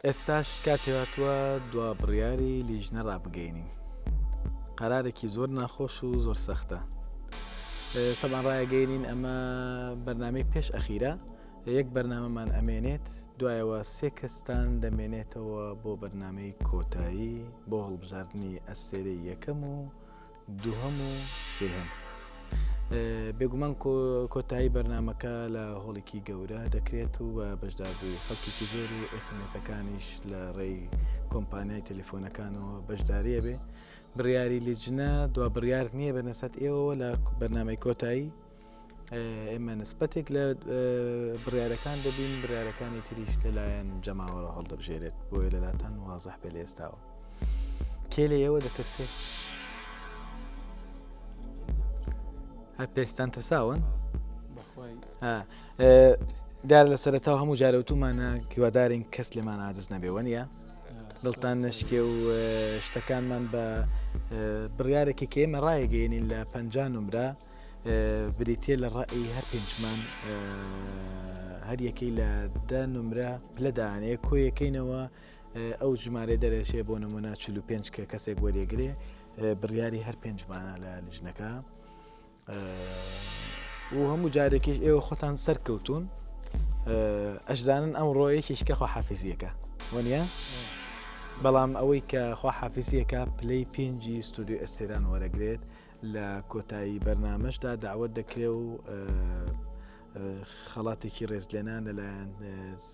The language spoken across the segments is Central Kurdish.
ئێستاش کاتێواتوە دوا بڕیاری لیژنە ڕابگەینین. قەرارێکی زۆر ناخۆش و زۆر سەختە. تەبان ڕایگەینین ئەمە بەرنامەی پێش ئەخیرە یەک بەرنامەمان ئەمێنێت دوایەوە 3 کەستان دەمێنێتەوە بۆ بەرنامەی کۆتایی بۆ هەڵبژاردننی ئەستێرەی یەکەم و دووهەم و سێهەم. بێگومان کۆتایی بەرنمەکە لە هۆڵێکی گەورە دەکرێت و بە بەشداربووی خەڵکێکی زۆر و ئسمسەکانیش لە ڕێی کۆمپانیای تەلیفۆنەکانەوە بەشداریە بێ. بڕیاری لیجنە دوا بڕیار نییە بەنەسەت ئێوە لە بەرنمەی کۆتایی ئێمە نسبەتێک لە بڕیارەکان دەبین بڕیارەکانی تریش لەلایەن جەماوەڕە هەڵدەبژێرێت بۆیە لەلاتان وازەح پێ لە ئێستاوە کێ لە ئێوە دەترسێت هەر پێشتان ترساون دیار لە سەرەتاوە هەموو جارەوتومانە هیوادارین کەس لێمان عاجز نەبێ نیە دڵتان نشکێ و شتەکانمان بە بڕیارێکی کە ئێمە ڕایگەێنین لە 50 نمرە بریتە لە ڕائی هەر پێنجمان هەر یەکەی لە 10 نمرە پلەدانەیە کۆیەکەینەوە ئەو ژمارە دەرێشێ بۆ نمونە 45 کە کەسێک وەرێگرێ بڕیاری هەر پێنجمانە لە لیژنەکە و هەموو جارێکیش ئێوە خۆتان سەرکەوتون ئەشزانن ئەم ڕۆیەکیشکە خۆحافیزیەکە وەنیە بەڵام ئەوەی کە خۆحافیزیەکە پلەی 5 ستودیۆ ئەستێران وەرەگرێت لە کۆتایی بەرنامەشدا داوت دەکرێت و خەڵاتێکی ڕێزلێنان لەلایەن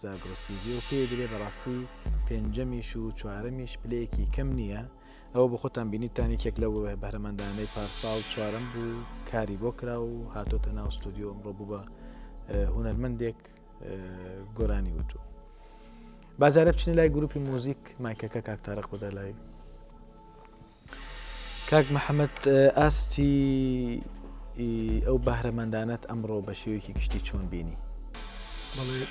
زاگرۆسیڤی و پێ درێ بەڕاستی پێنجەمیش و چوارەمیش پلەیەکی کەم نییە ئەوە بە خۆتان بینیتانێکێک لەو بەرهەمەندانەی پارساڵ چوارەم بوو کاری بۆ کرا و هاتۆتە ناو ستودیۆ ئەمڕۆ بوو بە هونەرمەندێک گۆرانی وتو. بازارە بچنی لای گروپی مۆزیک مایکەکە کاک تارق بۆدا لای کاک محەممەد ئاستی ئەو بەهرەمەندانەت ئەمڕۆ بە شێوەیەکی گشتی چۆن بینی؟ بەڵێ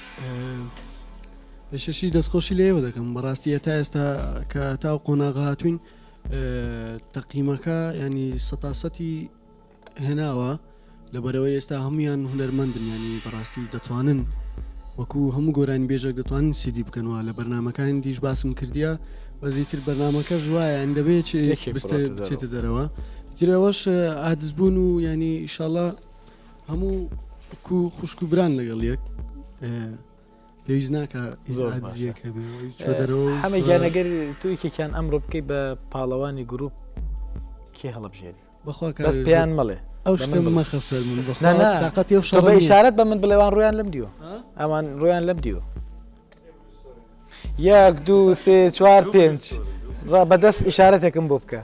پێشەشی دەستخۆشی لێوە دەکەم بەڕاستیە تا ئێستا کە تاو قۆناغا هاتوین تەقیمەکە ینی سەتاسەتی هێناوە لەبەرەوەی ئێستا هەمویان هونەرمەندن ینی بەڕاستی دەتوانن وەکو هەموو گۆرانی بێژێک دەتوانن سیدی بکەنەوە لە بەرنمەکانی دیش باسم کردیا بەزیتر بەرنمەکە ژوایە ئەن دەبێت بچێتە دەرەوە ترەوەش ئادزبوون و ینی ئیشاڵڵا هەموو کو خوشک و بران لەگەڵ یەک پێویست ناکە هەمەگیانەگەر تویکێکیان ئەمڕۆ بکەی بە پاڵەوانی گروپ کێ هەڵبژێری بەس پێیان مەڵێ ئەو شتە مەخەسەر من بەخۆتاقەتی بە ئیشارەت بە من بڵێوان ڕویان لەم دیوە ئەوان ڕویان لەم دیوە 1 2 3 4 5 بەدەست ئیشارەتێکم بۆ بکە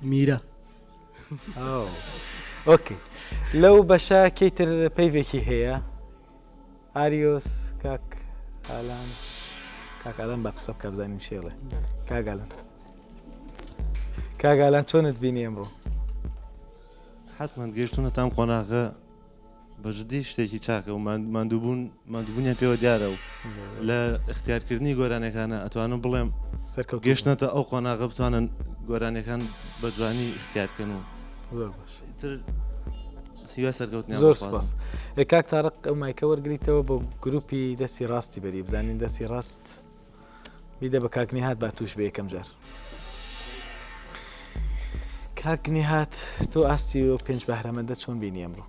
میرە ئۆکێ لەو بەشە کەیتر پەیوێکی هەیە ئاریۆس کاکالان بە قسە بکە بزانین شێڵێ کاگالان چۆنت بینی ئەمڕۆ حتمما گەیشتونە تام قۆناغە بەجددی شتێکی چاکە و مادووبوونیان پێوە دیارە و لە اختیارکردنی گۆرانەکانە ئەتوانم بڵێم گەشتنەتە ئەو قۆناغە بتوانن گۆرانەکان بە جوانی اختیارکەن و زۆر باش سیوای سەرکەوتنیان زۆر سپاس. کاک تارق ئەو مایکە وەرگریتەوە بۆ گروپی دەستی ڕاستی بەری بزانین دەستی ڕاست بیدە بە کاکنی هات با توش بە یەکەم جار کاکنی هات تۆ ئاستی و 5 بەهرەمەندە چۆن بینی ئەمڕۆ؟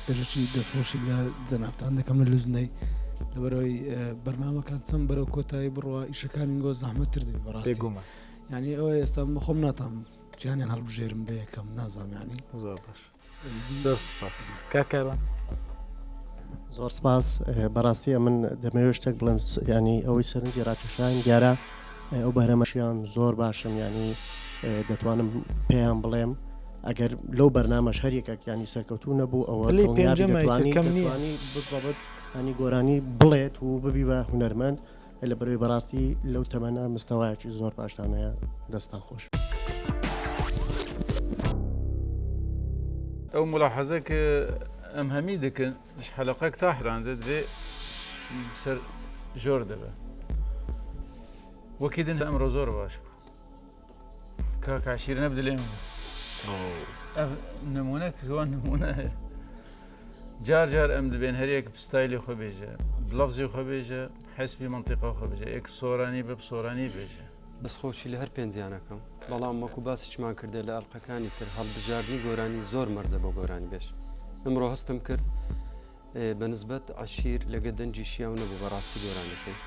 پێشی دەستخۆشی لە جەنابتان دەکەم لە لوزنەی لەبەرەوەی بەرنامەکان چەند بەرەو کۆتایی بڕوە ئیشەکانی گۆ زەحمەتتر دەبێت بەڕاستی گومە ینی ئەوە ئێستا بەخۆم ناتام جیانیان هەڵبژێرم بە یەکەم نازانانی زۆر باش زۆر سپاس کاکەوان زۆر سپاس بەڕاستی من دەمەوێت شتێک بڵێم ینی ئەوەی سەرنجی ڕاکێشان دیارە ئەو بەرەمەشیان زۆر باشن ینی دەتوانم پێیان بڵێم ئەگەر لەو بەرنامەش هەر یەکێکیانی سەرکەوتوو نەبوو ئەوە دەتوانی بزەبت ینی گۆرانی بڵێت و ببی بە هونەرمەند لە بەروی بەڕاستی لەو تەمەنە مستەوایەکی زۆر باشتانەیە دەستان خۆش. ئەو ملاحەزە کە ئەم هەمی دەکەن حەلەقەک تا حراندا دەبێ سەر ژۆر دەبێت وەکی دن ئەمڕۆ زۆر باش بوو کاکعشیر نەبدلێم نمونە کەوان نمونە هەیە جار ئەم دەبێن هەرێک پستایلی خۆ بێژە بلفظی خۆ بێژە حسبی منطقە خۆ بێژە ئێک سۆرانی بە سۆرانی بێژە دەستخۆشی لە هەر پێنجیانەکەم بەڵام وەکو باسیچمان کردێ لە ئەڵلقەکانی تر هەڵبژاردننی گۆرانی زۆر مەرجە بۆ گۆرانی بێش ئەمڕۆ هەستم کرد بە نسبەت عشیر لەگە دەنجی شیاو نەبوو بەڕاستی گۆرانەکەی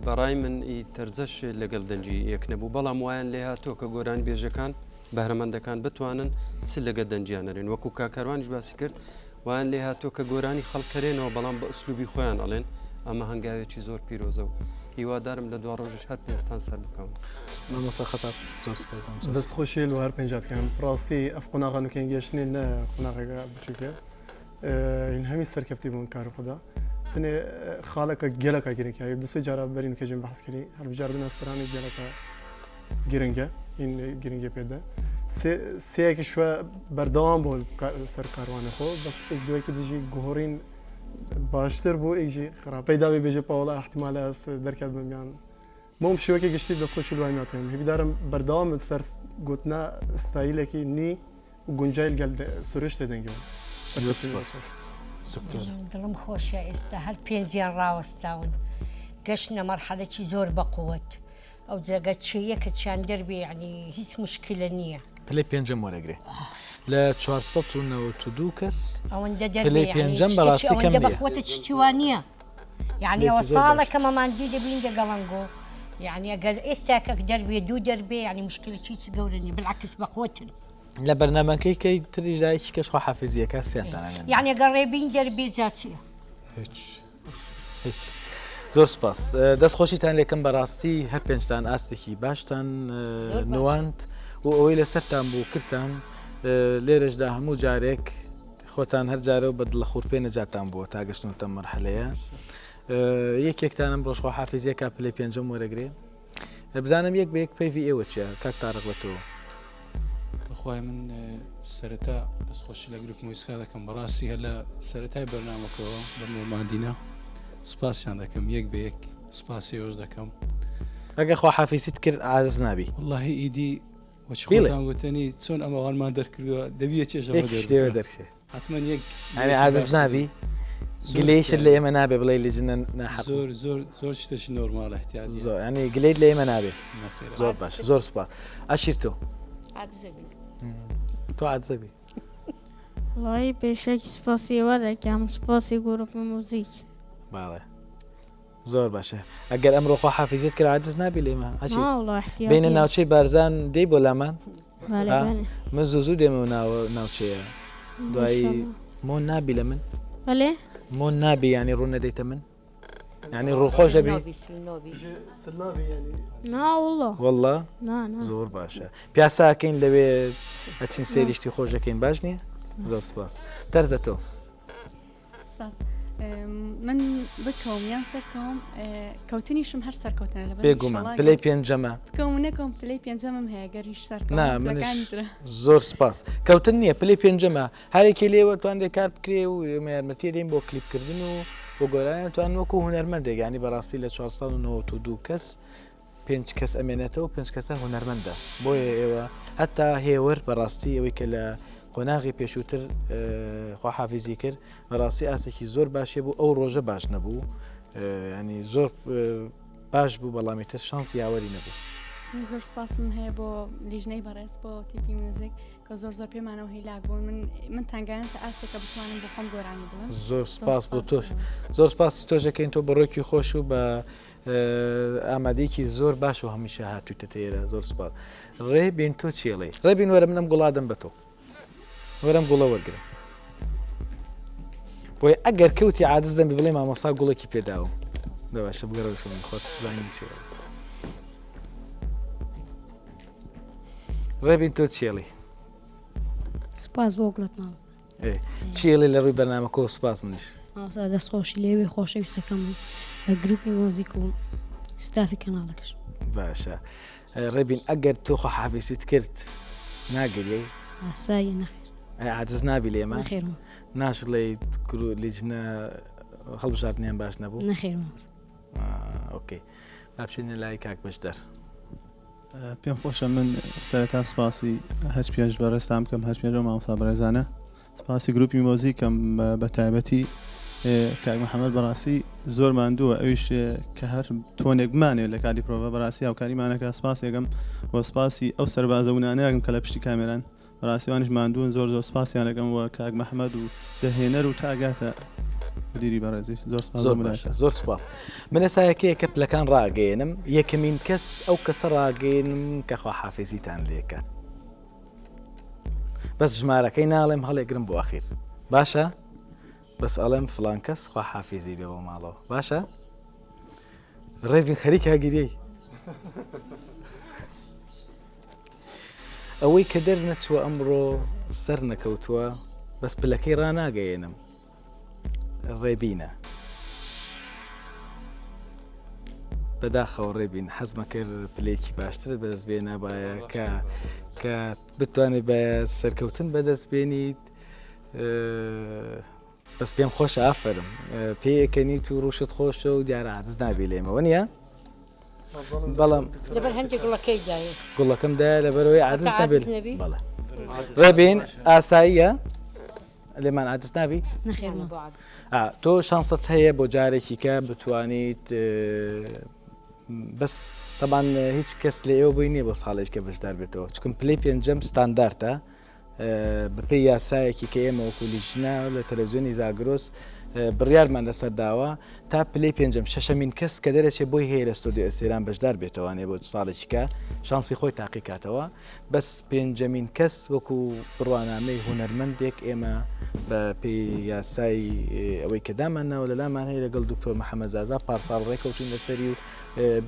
بەڕای من تەرزەش لەگەڵ دەنجی یەک نەبوو بەڵام وایان لێ هاتۆ کە گۆرانی بێژەکان بەهرەمەندەکان بتوانن چ لەگە دەنجیانەرێن وەکو کاکەروانیش باسی کرد وایان لێ هاتۆ کە گۆرانی خەڵکەرێنەوە بەڵام بە ئوسلوبی خۆیان ئەڵێن ئەمە هەنگاوێکی زۆر پیرۆزە و هیوادارم لە دوا ڕۆژش هەر پێستان سەر بکەم مامۆستا خەتاب دەستخۆشی لە هەر پێنجاتکەم ڕاستی ئەف قۆناغا نوکەین گەشتنی لە قۆناغێگا بچووکە این هەمی سەرکەفتی بوون کار خۆدا تنێ خاڵەکە گەلەکە گرنگکە دوسێ جارا بەرین کەژم بەحسکردی هەربژاردن ئەسترانی گەلەکە گرنگە این گرنگی پێدا سەیەکی شوە بەردەوام بۆ سەر کاروانە خۆ بەس دوێکی دژی گۆڕین باشتر بۆ ئێژی خراپەی داوی بێژە پاوەڵە احتیمالە دەرکات بمیان بۆم شێوەکە گشتی دەستخۆشی دوای ناتێن هیوادارم بەردەوام سەر گوتنا ستایلێکی نی و گونجایل گەل سروش تێدەنگەوە دڵم خۆشە ئێستا هەر پێنجیان ڕاوەستاون گەشتە مەرحەلەی زۆر بەقووت ئەو جێگە چیەکە چیان دەربێ ینی هیچ مشکلە نییە پلەی پێنجەم وەرەگرێ لە 492 کەس ئەوەندە پلەی پێنجەم بەڕاستی کەم بەقوتە چیوانە یعنی ئەوە ساڵەکە مەماندوی دەبین دەگەڵنگۆ یعنی ئەگەر ئێستاکە دەربێ دوو دەربێ ینی مشکلە چی گەورنی بالعکس بەقوتن لە بەرنامەکەی کەی تریژدایکی کەس خۆ حافزیەکە سیانتانە یعنی ئەگەر ڕێبین دەربێ جاچیە هیچ زۆر سپاس دەستخۆشیتان لێکم بەڕاستی هەر پێنجتان ئاستێکی باشتان نواند و ئەوەی لەسەرتان بوو کردتان لێرەشدا هەموو جارێک خۆتان هەر جارە و بە دڵەخور پێ نەجاتان بووە تا گەشتنتە مەرحەلەیە یەکێکتانم ڕۆژخوا حافزیەکە پلەی پێنجەم وەرەگرێ بزانم یەک بە یەک پێوی ئێوە چیە کاک تارق بە تۆ بەخوای من سەرەتا دەستخۆشی لە گروپ موسیقا دەکەم بەڕاستی هەر لە سەرەتای بەرنامەکەەوە بە مۆمادینە سپاسیان دەکەم یەک بە یەک سپاسی ئەوش دەکەم ئەگە خوا حافیزیت کرد عاجز نابی واللهی ئیدی وەچخۆتان گوتنی چۆن ئەمەوانمان دەرکردووە دەبیە چێژەوە دەرکێ حتمما یەک عاجز نابی گلەیشت لە ئێمە نابێ بڵێ لێجنە زۆر زۆر زۆر شتێکی نۆرمال احتیاج زۆر ینی گلەیت لە ئێمە نابێ زۆر باش زۆر سپاس ئەشیر تۆ تۆ عاجزەبی وڵی پێشێکی سپاسیەوە دەکەم سپاسی گروپی موزیک باڵێ زۆر باشە ئەگەر ئەمڕۆ خۆ حافیزیت کرد عاجز نابی لێمە بینە ناوچەی بارزان دەی بۆ لامان من زوو دێمە ناوچەیە دوایی مۆ نابی لە من بەڵێ مۆ نابی ینی ڕوو نەدەیتە من ینی ڕووخۆش دەبی وەڵڵا زۆر باشە پیاساکەین لەوێ ئەچین سێریشتی خۆشەکەین باش نییە زۆر سپاس تەرزە تۆ من بکەوم یان سەرکەوم کەوتنیشم هەر سەرکەوتنە لە بێگومان پلەی پێنجەمە کەوتنەکەم پلەی پێنجەمەم هەیە گەریش سەرکەم زۆر سپاس کەوتن نییە پلەی پێنجەمە هەرێکی لێوە توان دێ کار بکرێ و یارمەتی دەین بۆ کلیپکردن و بۆ گۆرانیان توان وەکو هونەرمەندێک ینی بەڕاستی لە 492 کەس 5 کەس ئەمێنێتەوە 5 کەسە هونەرمەندە بۆیە ئێوە هەتا هێوەر بەڕاستی ئەوەی کە لە قۆناغی پێشووتر خوا حافیزی کرد بەڕاستی ئاسێکی زۆر باشێ بوو ئەو ڕۆژە باش نەبوو ینی زۆر باش بوو بەڵامی تر شانسی یاوەری نەبوو زۆر سپاسم هەیە بۆ لیژنەی بەڕێز بۆ تیپی میوزیک کە زۆر زۆر پێمانەوە هیلاک بوون من تانگایان تا ئاستێکە بتوانم بۆ خۆم گۆرانی بڵم زۆر سپاس بۆ تۆش زۆر سپاس تۆشەکەین تۆ بەڕۆکی خۆش و بە ئامادەیەکی زۆر باش و هەمیشە هاتوویتە تێرە زۆر سپاس ڕێبین تۆ چێڵێ ڕێبین وەرە منم گوڵادەم بە تۆ وەرم گوڵە وەرگرم بۆی ئەگەر کەوتی عاجز دەبی بڵێ مامۆستا گوڵێکی پێداوە دەباشە بگەڕەوە خۆت بزانین چێ ڕێبین تۆ چێڵی سپاس بۆ گوڵت مامۆستا چێڵی لە ڕووی بەرنامەکە سپاس منیش مامۆستا دەستخۆشی لێوێ خۆشەویستەکەم گروپی مۆزیک و ستافی کەناڵەکەش باشە ڕێبین ئەگەر تۆ خۆ حافیزیت کرد ناگەریەی ئاسایی نەخێر عاجز نابی لێمە ناشڵێ لیجنە هەڵبژاردنیان باش نەبوو نەخێر ئۆکەی بابچینە لای کاک بەشدار پێم خۆشە من سەرەتا سپاسی هەچ پێش بەڕێستان بکەم هەچ پێ مامۆستا بەڕێزانە سپاسی گروپی مۆزیکم بە تایبەتی کاک محەممەد بەڕاستی زۆر ماندووە ئەویش کە هەر تۆنێک بمانێت لە کاتی پرۆڤە بەڕاستی هاوکاریمانەکە سپاس یەکەم وە سپاسی ئەو سەربازەونانەیەکم کە لە پشتی کامێران بەڕاستیوانش ماندوون زۆر سپاسیان دەکەم وە کاک محەممەد و دەهێنەر و تاگاتە دیری بەڕێزی زۆر سپاس زۆر سپاس من ئێستا یەکەیەکە پلەکان ڕاگەێنم یەکەمین کەس ئەو کەسە ڕاگەێنم کە خواحافیزیتان لێکات بەس ژمارەکەی ناڵێم هەڵێگرم بۆ ئەخیر باشە بەس ئەڵێم فلان کەس خواحافیزی بێ بۆ ماڵەوە باشە ڕێبین خەریک هاگیری ئەوەی کە دەرنەچووە ئەمڕۆ سەر نەکەوتووە بەس پلەکەی ڕناگەێنم ڕێبینە بەداخەوە ڕێبین حەزمە کرد پلێکی باشتر بەدەست بێنە باە کە بتوانێت بە سەرکەوتن بەدەست بێنیت بەس پێم خۆشە ئافرم پێیەکەنیت و ڕوشت خۆشە و دیارە عادز نابێ لێمەوە نییە بەڵام لەبەر هەندێک گوڵەکەی دایە گوڵەکەمدا لەبەرەوەی عادز نابێت بەڵێ ڕێبین ئاساییە لێمان عادز نابی تۆ شانست هەیە بۆ جارێکی کە بتوانیت بەس تەبان هیچ کەس لە ئێوە بووی نییە بۆ ساڵێککە بەشدار بێتەوە چکم پلەی پێنجەم ستانداردە بەپێی یاسایەکی کە ئێمە وەکو لیژنا لە تەلەڤیزیۆنی زاگرۆس بڕیارمان لەسەر داوە تا پلەی پێنجەم شەشەمین کەس کە دەرەچێت بۆی هەیە لە ستۆدیۆ ئێستێران بەشدار بێتەوەوانێ بۆ ساڵێکی کە شانسی خۆی تاقیکاتەوە بەس پێنجەمین کەس وەکو بڕوانامەی هونەرمەندێک ئێمە بە پێی یاسای ئەوەی کە دامانناوە لەلامان هەیە لەگەڵ دکتۆر محەممەد زازا پارساڵ ڕێکەوتون لەسەری و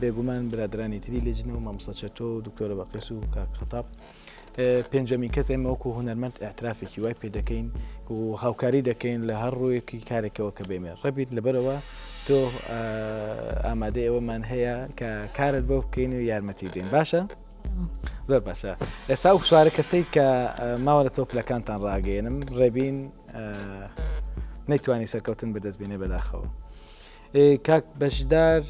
بێگومان برادرانی تری لێجنە و مامۆستا چەتۆ و دکتۆرە بەقیس و کاک خەتاب پێنجەمین کەس ئێمە وەکو هونەرمەند ئاعترافێکی وای پێ دەکەین و هاوکاری دەکەین لە هەر ڕوویەکی کارێکەوە کە بێمێ ڕەبیت لەبەرەوە تۆ ئامادەی ئەوەمان هەیە کە کارت بۆ بکەین و یارمەتی بدەین باشە؟ زۆر باشە ئێستا و سوارە کەسەی کە ماوە لە تۆپلەکانتان ڕاگەێنم ڕێبین نەیتوانی سەرکەوتن بەدەست بێنێ بەداخەوە کاک بەشدار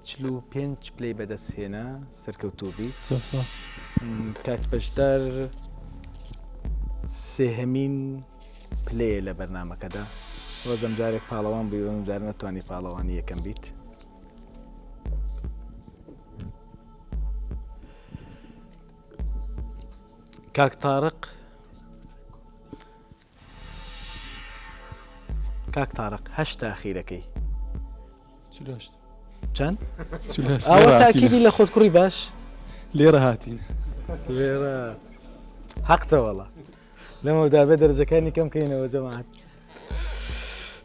45 پلەی بەدەست هێنا سەرکەوتوو بیت کاک بەشدار سێهەمین پلەیە لە بەرنامەکەدا وەزەم جارێک پاڵەوان بووی جار نەتوانی پاڵەوانی یەکەم بیت کاک تارق هەشتا ئەخیرەکەی چەند؟ ئەوە تاکیدی لە خۆت کوڕی باش لێرە هاتین لێرە حەقتەوەڵە لەمەدا بێ دەرجەکانی کەم کەینەوە جەماعەت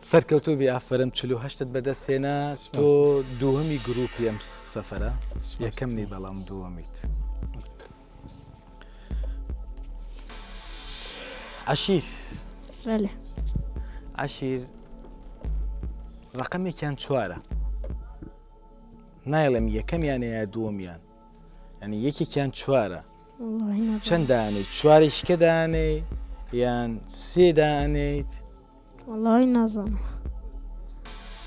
سەرکەوتوو بێ ئافرم 48 بەدەست هێنا تۆ دووهەمی گروپی ئەم سەفەرە یەکەم نی بەڵام دووەمیت عەشیر عەشیر ڕقەمێکیان چوارە نایڵێم یەکەمیان یا دووەمیان ینی یەکێکیان چوارە چەند دانیت چوارێککە دانێ یان سێ دانیت وەڵی نازانم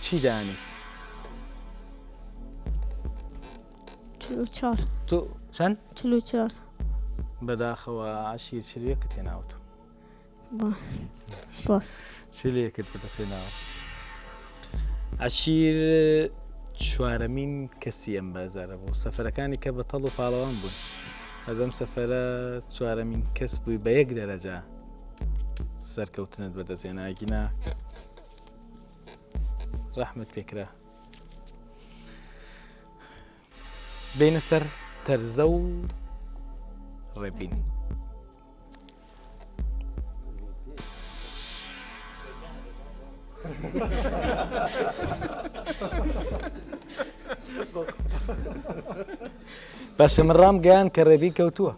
چی دانیت تۆ چەند بەداخەوە عەشیر چلوەکت هێناوتە چلەکت بەدەسێناوە عەشیر چوارەمین کەسی ئەم بازارە بوو سەفەرەکانی کە بەتەڵ و پاڵەوان بوون ئەزەم سەفەرە چوارەمین کەس بووی بە یەک دەرەجا سەرکەوتنت بەدەستێناگینا ڕەحمت پێکرا بینە سەر تەرزە و ڕێبین باشە من ڕام گەیان کە ڕێبین کەوتووە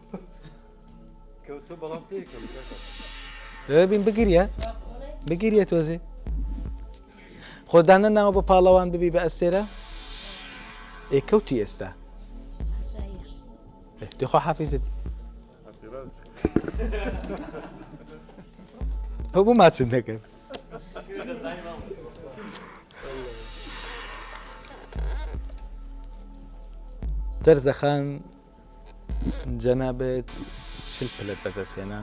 ڕێبین بگیریە تۆزێ خۆدانە ناوە بە پاڵەوان ببی بە ئەستێرە کەوتی ئێستا دخوا حافیزت ئەو بۆ ماچن دەکەن دەرزەخان جەنابێت چل پلت بەدەستهێنا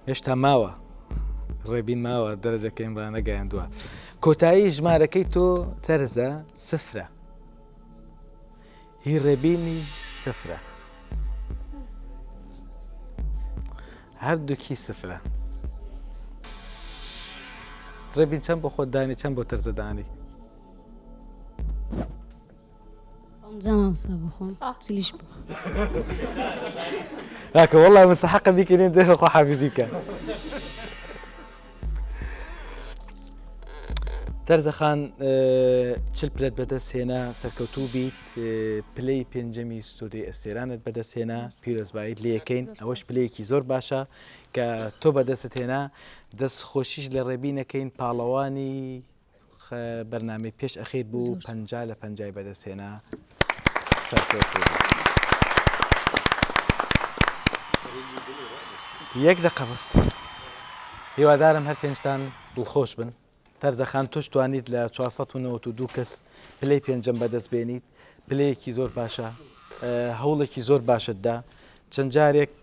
هێشتا ماوە ڕێبین ماوە دەرەجەکەیم ڕ نەگەیاندووە کۆتایی ژمارەکەی تۆ تەرزە سفرە هی ڕێبینی سفرە هەردووکی سفرە ڕێبین چەند بۆ خۆت دانی چەند بۆ تەرزەدانی چلیش بوو راکە وەڵام مستحقە بیکەنێن دەرە خۆ حافیزی بکە تەرزەخان چل پلەت بەدەست هێنا سەرکەوتوو بیت پلەی پێنجەمی ستۆدیۆی ئەستێرانت بەدەست هێنا پیرۆزبایت لێ یەکەین ئەوەش پلەیەکی زۆر باشە کە تۆ بەدەست هێنا دەست خۆشیش لە ڕێبینەکەین پاڵەوانی بەرنامەی پێش ئەخیر بوو 50 لە 50 بەدەست هێنا سەرکەوتوو یەک دقە بەست هیوادارم هەر پێنجتان دڵخۆش بن تەرزەخان توش توانیت لە 492 کەس پلەی پێنجەم بەدەست بێنیت پلەیەکی زۆر باشە هەوڵێکی زۆر باشتدا چەند جارێک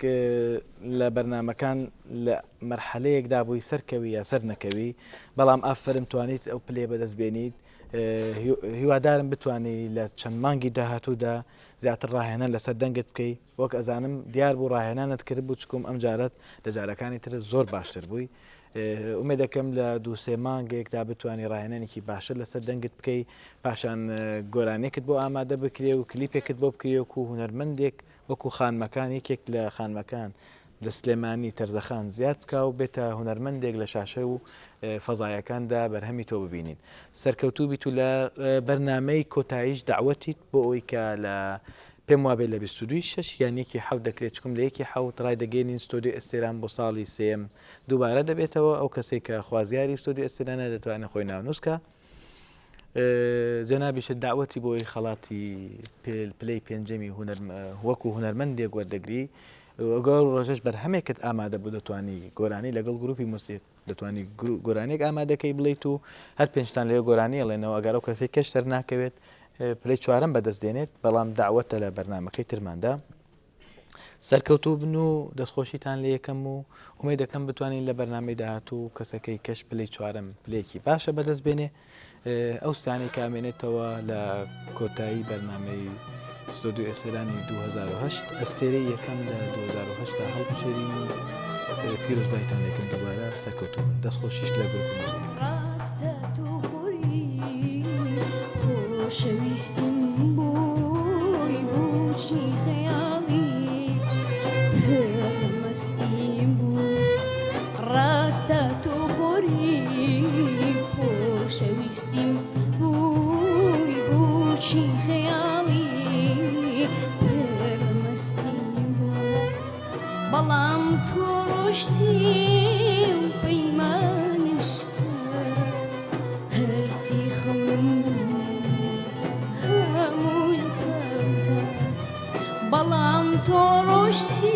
لە بەرنمەکان لە مەرحەلەیەکدا بووی سەرکەوی یا سەر نەکەوی بەڵام ئافرم توانیت ئەو پلێ بەدەست بێنیت هیوادارم بتوانانی لە چەند مانگی داهاتوودا زیاتر ڕاهێنان لەسەر دەنگت بکەیت وەک ئەزانم دیار بوو ڕاهێنانت کرد بوو چکم ئەم جارەت لە جارەکانی تر زۆر باشتر بووی ئومێ دەکەم لە 2-3 مانگێکدا بتوانانی ڕاهێنانێکی باشتر لەسەر دەنگت بکەیت پاشان گۆرانێکت بۆ ئامادە بکرێ و کلیپێکت بۆ بکرێوەکو هونەرمەندێک وەکو خانمەکان یەکێک لە خانمەکان لە سلێمانی تەرزەخان زیاد بکە و بێتە هونەرمەندێک لە شاشە و فەزایەکاندا بەرهەمی تۆ ببینین سەرکەوتوو بیت و لە بەرنامەی کۆتاییش داوەتیت بۆ ئەوی کە لە پێم وابێت لە 22 یانێکی حەوت دەکرێت چکم لە یەکی حەوت ڕای دەگەێنین ستۆدیۆ ئێستێران بۆ ساڵی سێم دووبارە دەبێتەوە ئەو کەسێک کە خوازیاری ستۆدیۆ ئێستێرانە دەتوانێت خۆی ناونووسکە جەنابیشت داوەتی بۆی خەڵاتی پلەی پێنجەمی وەکو هونەرمەندێک وەردەگری ئەگەڵ ڕۆژەش بەرهەمێکت ئامادە بوو دەتوانی گۆرانی لەگەڵ گروپی موسیق دەتوانی گۆرانێک ئامادەکەی بڵیت و هەر پێنجتان لێ گۆرانی ئەڵێنەوە ئەگەر ئەو کەسێک کەش سەر ناکەوێت پلەی چوارەم بەدەست دێنێت بەڵام داوەتە لە بەرنمەکەی ترماندا سەرکەوتوو بن و دەستخۆشیتان لە یەکەم و ئومێ دەکەم بتوانین لە بەرنامەی داهاتوو کەسەکەی کەش پلەی چوارەم پلەیەکی باشە بەدەست بێنێ ئەو ستانی کامێنێتەوە لە کۆتایی بەرنامەی ستۆدیۆ ئێستێرانی 2008 ئەستێرەی یەکەم لە 2008 تا هەڵبژێرین و پیرۆزبایتان لێکم دووبارە سەرکەوتوو بن دەستخۆشیش لە گروپ خۆشەویستم بۆی بۆچی خەیاڵی هەڵمەستیم بوو ڕاستە تۆ خۆری خۆشەویستیم بۆی بۆچی خەیاڵی هەڵمەستیم بوو بەڵام تۆ ڕۆشتی و پەیمانش هەرچی خەونم بەڵام تۆ ڕۆشتی